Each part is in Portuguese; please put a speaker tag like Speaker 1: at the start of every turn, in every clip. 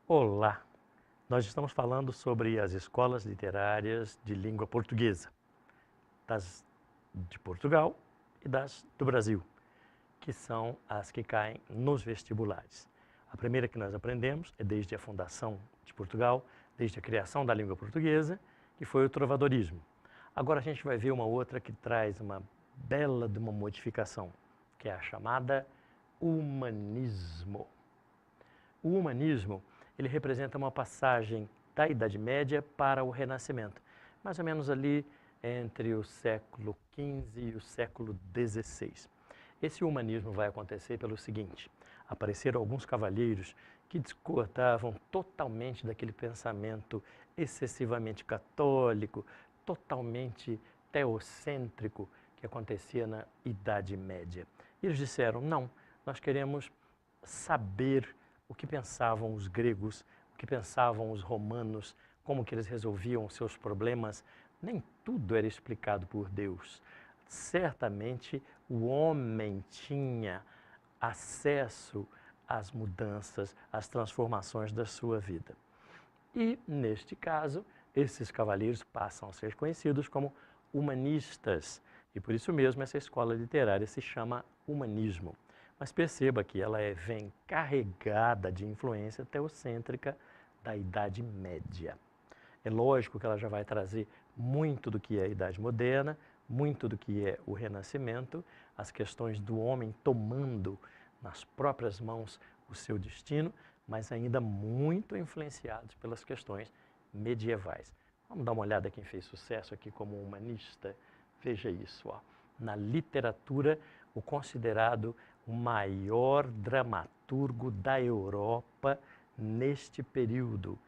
Speaker 1: Olá! Nós estamos falando sobre as escolas literárias de língua portuguesa, das de Portugal e das do Brasil, que são as que caem nos vestibulares. A primeira que nós aprendemos é desde a fundação de Portugal, desde a criação da língua portuguesa, que foi o trovadorismo. Agora a gente vai ver uma outra que traz uma bela de uma modificação, que é a chamada humanismo. O humanismo, ele representa uma passagem da Idade Média para o Renascimento, mais ou menos ali entre o século XV e o século XVI. Esse humanismo vai acontecer pelo seguinte: apareceram alguns cavalheiros que discordavam totalmente daquele pensamento excessivamente católico, totalmente teocêntrico que acontecia na Idade Média. E eles disseram: não, nós queremos saber o que pensavam os gregos, o que pensavam os romanos, como que eles resolviam os seus problemas. Nem tudo era explicado por Deus. Certamente o homem tinha acesso às mudanças, às transformações da sua vida. E, neste caso, esses cavaleiros passam a ser conhecidos como humanistas. E por isso mesmo essa escola literária se chama humanismo. Mas perceba que ela vem carregada de influência teocêntrica da Idade Média. É lógico que ela já vai trazer muito do que é a Idade Moderna, muito do que é o Renascimento, as questões do homem tomando nas próprias mãos o seu destino, mas ainda muito influenciados pelas questões medievais. Vamos dar uma olhada quem fez sucesso aqui como humanista. Veja isso, ó. Na literatura, o considerado o maior dramaturgo da Europa neste período.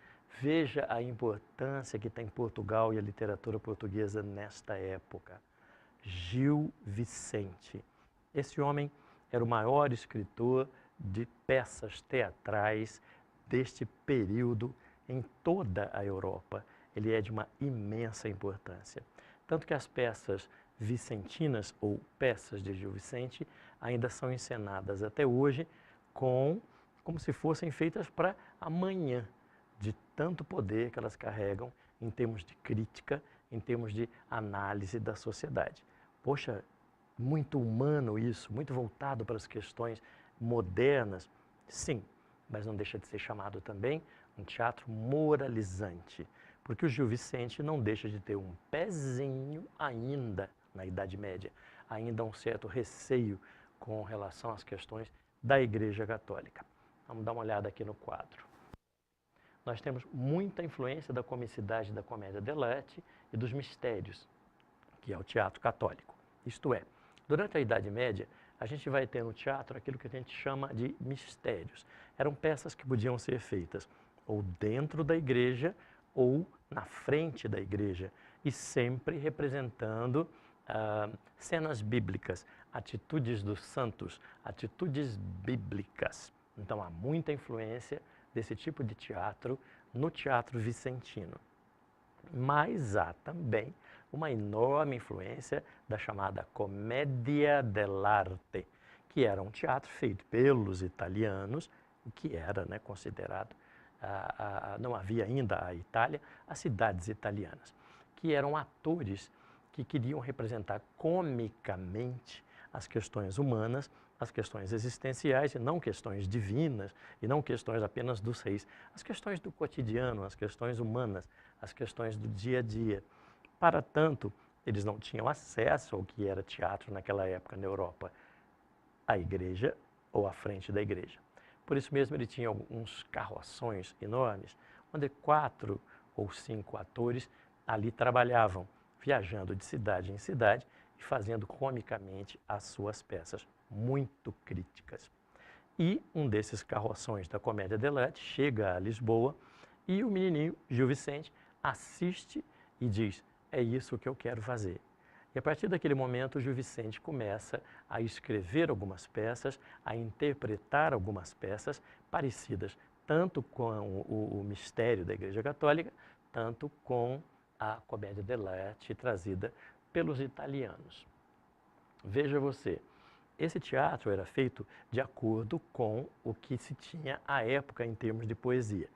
Speaker 1: Veja a importância que tem Portugal e a literatura portuguesa nesta época. Gil Vicente. Esse homem era o maior escritor de peças teatrais deste período em toda a Europa. Ele é de uma imensa importância. Tanto que as peças vicentinas, ou peças de Gil Vicente, ainda são encenadas até hoje como se fossem feitas para amanhã, de tanto poder que elas carregam em termos de crítica, em termos de análise da sociedade. Poxa, muito humano isso, muito voltado para as questões modernas, sim, mas não deixa de ser chamado também um teatro moralizante, porque o Gil Vicente não deixa de ter um pezinho ainda na Idade Média, ainda um certo receio com relação às questões da Igreja Católica. Vamos dar uma olhada aqui no quadro. Nós temos muita influência da comicidade da comédia dell'arte e dos mistérios, que é o teatro católico. Isto é, durante a Idade Média, a gente vai ter no teatro aquilo que a gente chama de mistérios. Eram peças que podiam ser feitas ou dentro da igreja ou na frente da igreja, e sempre representando cenas bíblicas, atitudes dos santos, atitudes bíblicas. Então há muita influência desse tipo de teatro no teatro vicentino. Mas há também uma enorme influência da chamada Commedia dell'arte, que era um teatro feito pelos italianos, o que era considerado, não havia ainda a Itália, as cidades italianas, que eram atores que queriam representar comicamente as questões humanas, as questões existenciais e não questões divinas e não questões apenas dos reis, as questões do cotidiano, as questões humanas, as questões do dia a dia. Para tanto, eles não tinham acesso ao que era teatro naquela época na Europa, a igreja ou à frente da igreja. Por isso mesmo ele tinha uns carroções enormes, onde 4 ou 5 atores ali trabalhavam, viajando de cidade em cidade e fazendo comicamente as suas peças, muito críticas. E um desses carroções da Comédia dell'arte chega a Lisboa e o menininho Gil Vicente assiste e diz: é isso que eu quero fazer. E a partir daquele momento, o Gil Vicente começa a escrever algumas peças, a interpretar algumas peças parecidas, tanto com o mistério da Igreja Católica, tanto com a Comédia dell'arte trazida pelos italianos. Veja você, esse teatro era feito de acordo com o que se tinha à época em termos de poesia.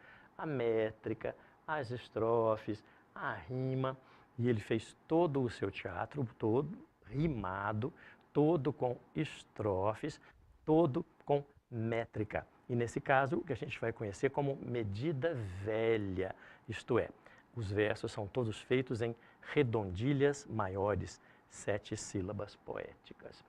Speaker 1: a métrica, as estrofes, a rima, e ele fez todo o seu teatro, todo rimado, todo com estrofes, todo com métrica. E nesse caso, o que a gente vai conhecer como medida velha, isto é, os versos são todos feitos em redondilhas maiores, 7 sílabas poéticas.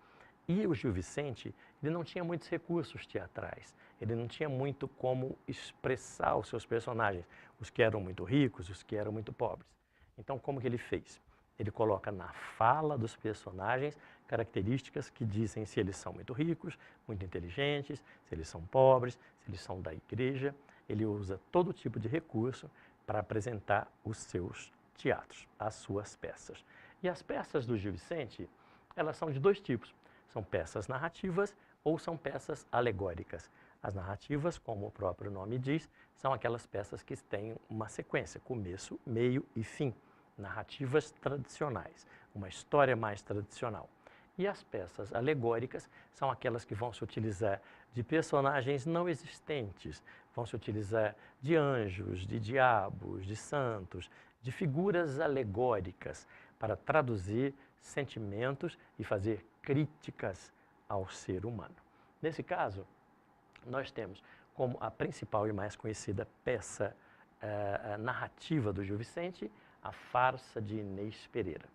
Speaker 1: E o Gil Vicente, ele não tinha muitos recursos teatrais, ele não tinha muito como expressar os seus personagens, os que eram muito ricos, os que eram muito pobres. Então, como que ele fez? Ele coloca na fala dos personagens características que dizem se eles são muito ricos, muito inteligentes, se eles são pobres, se eles são da igreja. Ele usa todo tipo de recurso para apresentar os seus teatros, as suas peças. E as peças do Gil Vicente, elas são de dois tipos. São peças narrativas ou são peças alegóricas. As narrativas, como o próprio nome diz, são aquelas peças que têm uma sequência, começo, meio e fim. Narrativas tradicionais, uma história mais tradicional. E as peças alegóricas são aquelas que vão se utilizar de personagens não existentes, vão se utilizar de anjos, de diabos, de santos, de figuras alegóricas para traduzir sentimentos e fazer críticas ao ser humano. Nesse caso, nós temos como a principal e mais conhecida peça narrativa do Gil Vicente, a farsa de Inês Pereira.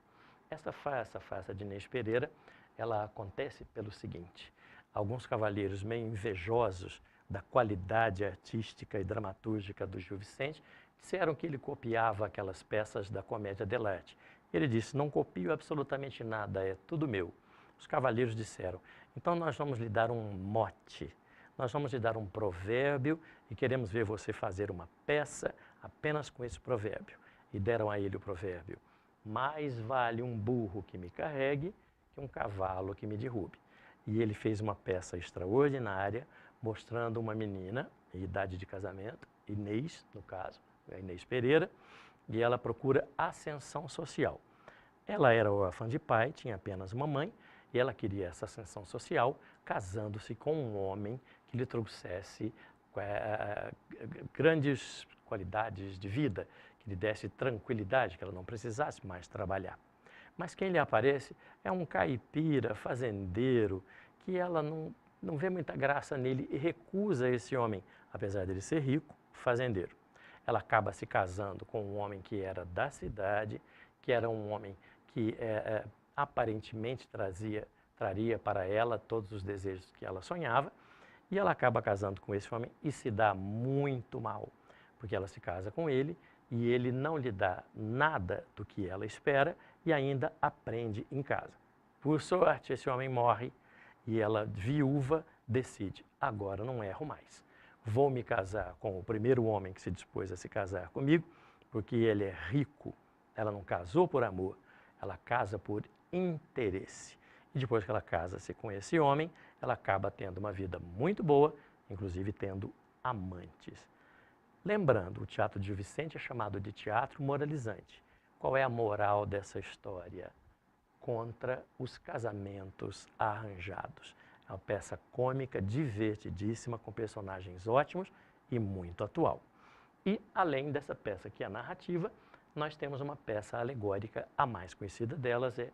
Speaker 1: Essa farsa de Inês Pereira, ela acontece pelo seguinte: alguns cavalheiros meio invejosos da qualidade artística e dramatúrgica do Gil Vicente disseram que ele copiava aquelas peças da comédia dell'arte. Ele disse: não copio absolutamente nada, é tudo meu. Os cavalheiros disseram: então nós vamos lhe dar um mote, nós vamos lhe dar um provérbio e queremos ver você fazer uma peça apenas com esse provérbio. E deram a ele o provérbio: mais vale um burro que me carregue que um cavalo que me derrube. E ele fez uma peça extraordinária, mostrando uma menina, em idade de casamento, Inês, no caso, a Inês Pereira, e ela procura ascensão social. Ela era órfã de pai, tinha apenas uma mãe, e ela queria essa ascensão social, casando-se com um homem que lhe trouxesse grandes qualidades de vida, que lhe desse tranquilidade, que ela não precisasse mais trabalhar. Mas quem lhe aparece é um caipira, fazendeiro, que ela não vê muita graça nele e recusa esse homem, apesar dele ser rico, fazendeiro. Ela acaba se casando com um homem que era da cidade, que era um homem que aparentemente traria para ela todos os desejos que ela sonhava, e ela acaba casando com esse homem e se dá muito mal, porque ela se casa com ele e ele não lhe dá nada do que ela espera e ainda aprende em casa. Por sorte, esse homem morre e ela, viúva, decide: agora não erro mais. Vou me casar com o primeiro homem que se dispôs a se casar comigo, porque ele é rico. Ela não casou por amor, ela casa por interesse. E depois que ela casa-se com esse homem, ela acaba tendo uma vida muito boa, inclusive tendo amantes. Lembrando, o teatro de Gil Vicente é chamado de teatro moralizante. Qual é a moral dessa história? Contra os casamentos arranjados. É uma peça cômica, divertidíssima, com personagens ótimos e muito atual. E, além dessa peça que é narrativa, nós temos uma peça alegórica, a mais conhecida delas é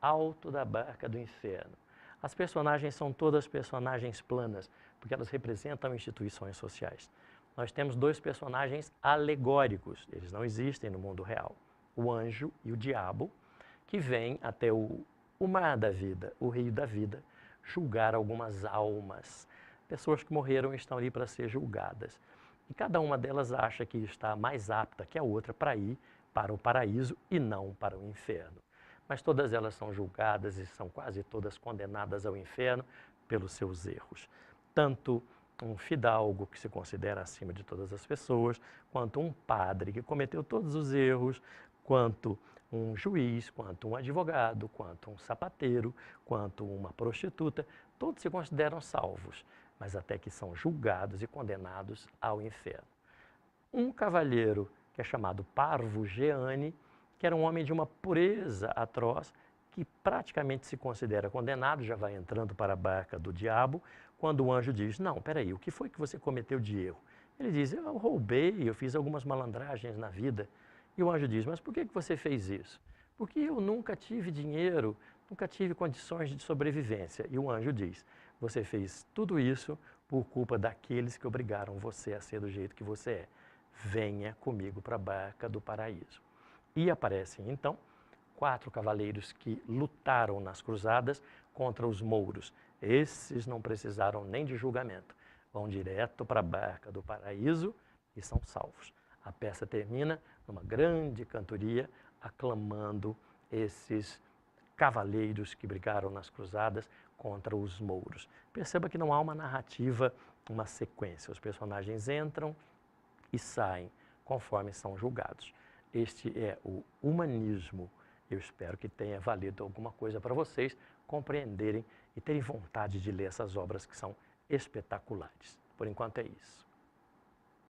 Speaker 1: Alto da Barca do Inferno. As personagens são todas personagens planas, porque elas representam instituições sociais. Nós temos dois personagens alegóricos, eles não existem no mundo real: o anjo e o diabo, que vêm até o mar da vida, o rio da vida, julgar algumas almas, pessoas que morreram e estão ali para ser julgadas. E cada uma delas acha que está mais apta que a outra para ir para o paraíso e não para o inferno. Mas todas elas são julgadas e são quase todas condenadas ao inferno pelos seus erros. Tanto um fidalgo, que se considera acima de todas as pessoas, quanto um padre que cometeu todos os erros, quanto um juiz, quanto um advogado, quanto um sapateiro, quanto uma prostituta, todos se consideram salvos, mas até que são julgados e condenados ao inferno. Um cavalheiro que é chamado Parvo Jeane, que era um homem de uma pureza atroz, que praticamente se considera condenado, já vai entrando para a barca do diabo, quando o anjo diz: não, peraí, o que foi que você cometeu de erro? Ele diz, eu roubei, eu fiz algumas malandragens na vida. E o anjo diz, mas por que você fez isso? Porque eu nunca tive dinheiro, nunca tive condições de sobrevivência. E o anjo diz, você fez tudo isso por culpa daqueles que obrigaram você a ser do jeito que você é. Venha comigo para a barca do paraíso. E aparecem então 4 cavaleiros que lutaram nas cruzadas contra os mouros. Esses não precisaram nem de julgamento. Vão direto para a barca do paraíso e são salvos. A peça termina numa grande cantoria, aclamando esses cavaleiros que brigaram nas cruzadas contra os mouros. Perceba que não há uma narrativa, uma sequência. Os personagens entram e saem conforme são julgados. Este é o humanismo. Eu espero que tenha valido alguma coisa para vocês compreenderem e terem vontade de ler essas obras que são espetaculares. Por enquanto é isso.